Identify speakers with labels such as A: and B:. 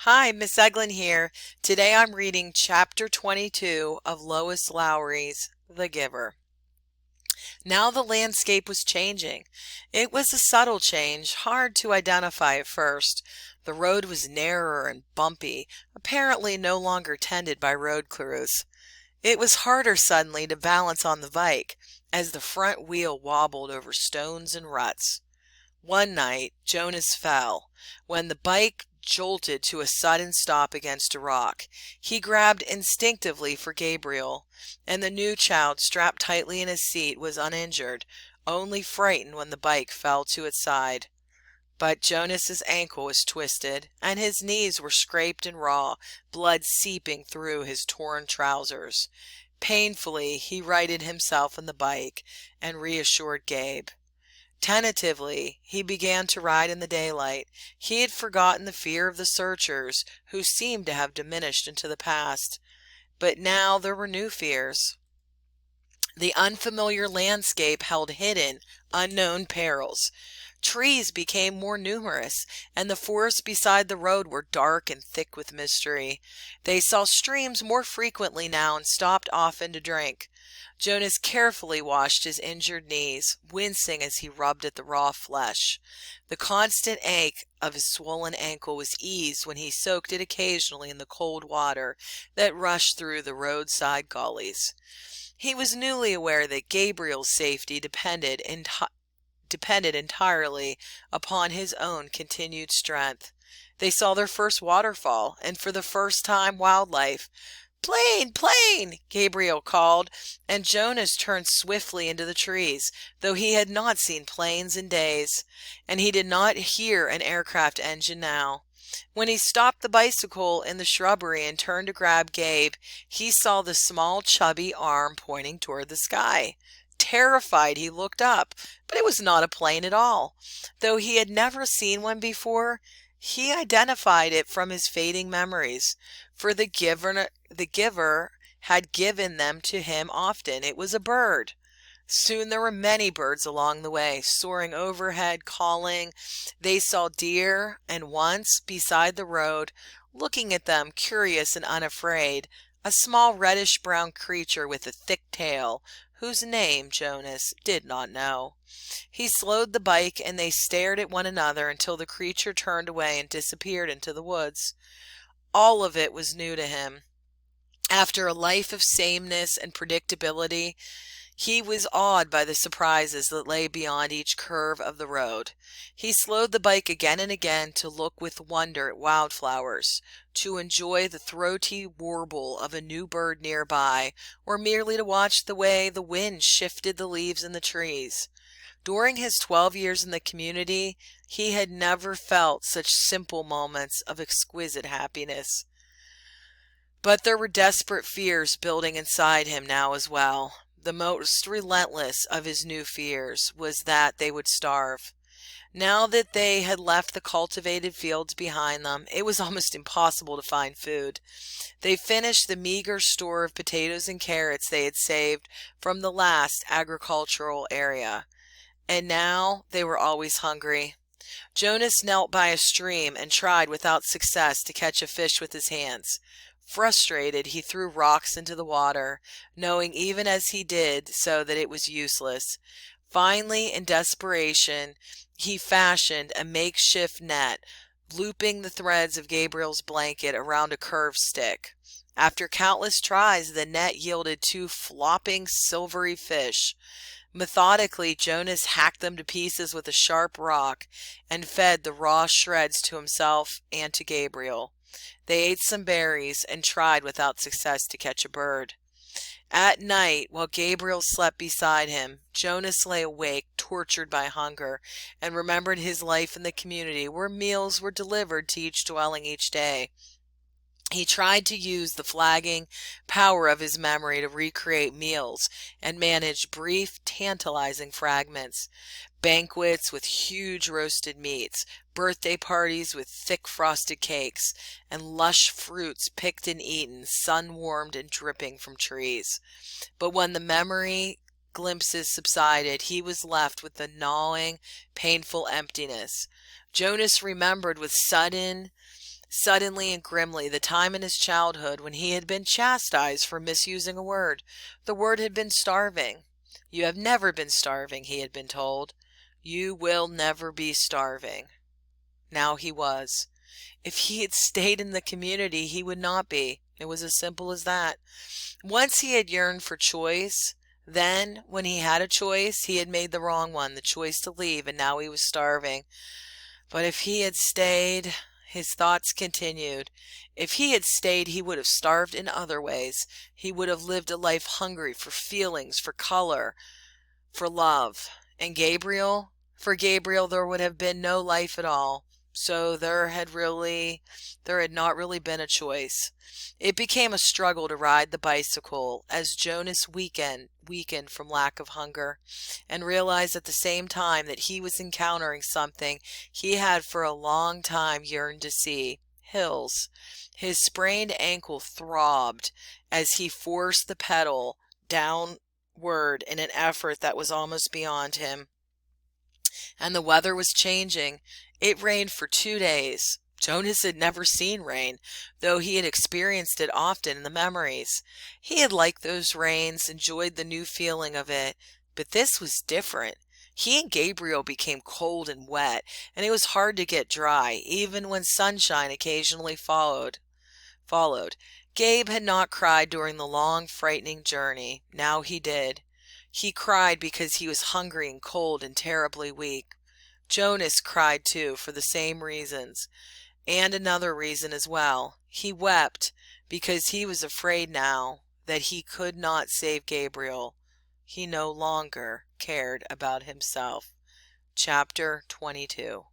A: Hi, Miss Eglin here. Today I'm reading chapter 22 of Lois Lowry's The Giver. Now the landscape was changing. It was a subtle change, hard to identify at first. The road was narrower and bumpy, apparently no longer tended by road crews. It was harder suddenly to balance on the bike as the front wheel wobbled over stones and ruts. One night Jonas fell. When the bike jolted to a sudden stop against a rock, he grabbed instinctively for Gabriel, and the new child strapped tightly in his seat was uninjured, only frightened when the bike fell to its side. But Jonas's ankle was twisted, and his knees were scraped and raw, blood seeping through his torn trousers. Painfully he righted himself in the bike and reassured Gabe. Tentatively, he began to ride in the daylight. He had forgotten the fear of the searchers, who seemed to have diminished into the past. But now there were new fears. The unfamiliar landscape held hidden, unknown perils. Trees became more numerous, and the forests beside the road were dark and thick with mystery. They saw streams more frequently now and stopped often to drink. Jonas carefully washed his injured knees, wincing as he rubbed at the raw flesh. The constant ache of his swollen ankle was eased when he soaked it occasionally in the cold water that rushed through the roadside gullies. He was newly aware that Gabriel's safety depended entirely upon his own continued strength. They saw their first waterfall, and for the first time wildlife. "Plane! Plane!" Gabriel called, and Jonas turned swiftly into the trees, though he had not seen planes in days, and he did not hear an aircraft engine now. When he stopped the bicycle in the shrubbery and turned to grab Gabe, he saw the small, chubby arm pointing toward the sky. Terrified, he looked up, but it was not a plane at all. Though he had never seen one before, he identified it from his fading memories, for the giver had given them to him often. It was a bird. Soon there were many birds along the way, soaring overhead, calling. They saw deer, and once, beside the road, looking at them, curious and unafraid, a small reddish-brown creature with a thick tail, whose name Jonas did not know. He slowed the bike, and they stared at one another until the creature turned away and disappeared into the woods. All of it was new to him. After a life of sameness and predictability, he was awed by the surprises that lay beyond each curve of the road. He slowed the bike again and again to look with wonder at wildflowers, to enjoy the throaty warble of a new bird nearby, or merely to watch the way the wind shifted the leaves in the trees. During his 12 years in the community, he had never felt such simple moments of exquisite happiness. But there were desperate fears building inside him now as well. The most relentless of his new fears was that they would starve. Now that they had left the cultivated fields behind them, it was almost impossible to find food. They finished the meager store of potatoes and carrots they had saved from the last agricultural area, and now they were always hungry. Jonas knelt by a stream and tried without success to catch a fish with his hands. Frustrated, he threw rocks into the water, knowing even as he did so that it was useless. Finally, in desperation, he fashioned a makeshift net, looping the threads of Gabriel's blanket around a curved stick. After countless tries, the net yielded 2 flopping, silvery fish. Methodically, Jonas hacked them to pieces with a sharp rock and fed the raw shreds to himself and to Gabriel. They ate some berries and tried without success to catch a bird. At night, while Gabriel slept beside him, Jonas lay awake, tortured by hunger, and remembered his life in the community where meals were delivered to each dwelling each day. He tried to use the flagging power of his memory to recreate meals and manage brief, tantalizing fragments. Banquets with huge roasted meats, birthday parties with thick frosted cakes, and lush fruits picked and eaten, sun-warmed and dripping from trees. But when the memory glimpses subsided, he was left with the gnawing, painful emptiness. Jonas remembered with sudden Suddenly and grimly, the time in his childhood when he had been chastised for misusing a word. The word had been starving. "You have never been starving," he had been told. "You will never be starving." Now he was. If he had stayed in the community, he would not be. It was as simple as that. Once he had yearned for choice. Then, when he had a choice, he had made the wrong one, the choice to leave, and now he was starving. But if he had stayed, his thoughts continued. If he had stayed, he would have starved in other ways. He would have lived a life hungry for feelings, for color, for love. And Gabriel? For Gabriel, there would have been no life at all. So there had not really been a choice. It became a struggle to ride the bicycle as Jonas weakened from lack of hunger, and realized at the same time that he was encountering something he had for a long time yearned to see: hills. His sprained ankle throbbed as he forced the pedal downward in an effort that was almost beyond him. And the weather was changing. It rained for 2 days. Jonas had never seen rain, though he had experienced it often in the memories. He had liked those rains, enjoyed the new feeling of it, but this was different. He and Gabriel became cold and wet, and it was hard to get dry, even when sunshine occasionally followed. Gabe had not cried during the long, frightening journey. Now he did. He cried because he was hungry and cold and terribly weak. Jonas cried too, for the same reasons, and another reason as well. He wept because he was afraid now that he could not save Gabriel. He no longer cared about himself. Chapter 22.